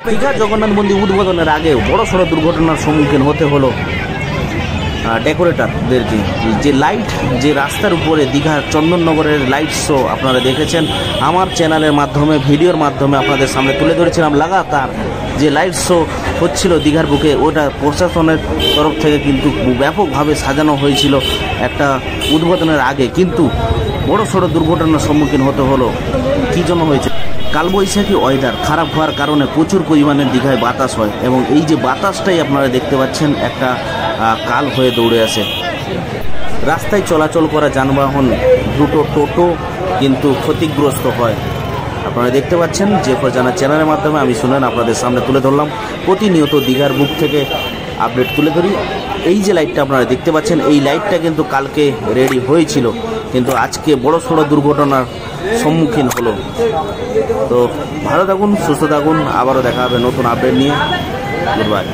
দীঘা জগন্নাথ মন্দির উদ্বোধনের আগে বড়সড় দুর্ঘটনার সম্মুখীন হতে হলো ডেকোরেটরদেরকে। যে লাইট, যে রাস্তার উপরে দীঘার চন্দননগরের লাইট শো আপনারা দেখেছেন, আমার চ্যানেলের মাধ্যমে, ভিডিওর মাধ্যমে আপনাদের সামনে তুলে ধরেছিলাম। লাগাতার যে লাইট শো হচ্ছিল দীঘার বুকে, ওটা প্রশাসনের তরফ থেকে কিন্তু ব্যাপকভাবে সাজানো হয়েছিল একটা উদ্বোধনের আগে, কিন্তু বড়সড় দুর্ঘটনার সম্মুখীন হতে হলো। কী জন্য হয়েছে? কালবৈশাখী ওয়েদার খারাপ হওয়ার কারণে প্রচুর পরিমাণে দীঘায় বাতাস হয়, এবং এই যে বাতাসটাই আপনারা দেখতে পাচ্ছেন একটা কাল হয়ে দৌড়ে আসে। রাস্তায় চলাচল করা যানবাহন, দুটো টোটো কিন্তু ক্ষতিগ্রস্ত হয়। আপনারা দেখতে পাচ্ছেন যে জানা চ্যানেলের মাধ্যমে আমি শুনেন আপনাদের সামনে তুলে ধরলাম। প্রতিনিয়ত দীঘার বুক থেকে আপডেট তুলে ধরি। এই যে লাইটটা আপনারা দেখতে পাচ্ছেন, এই লাইটটা কিন্তু কালকে রেডি হয়েছিল, কিন্তু আজকে বড়সড় দুর্ঘটনার সম্মুখীন হলো। তো ভালো থাকুন, সুস্থ থাকুন, আবারও দেখা হবে নতুন আপডেট নিয়ে। Good bye.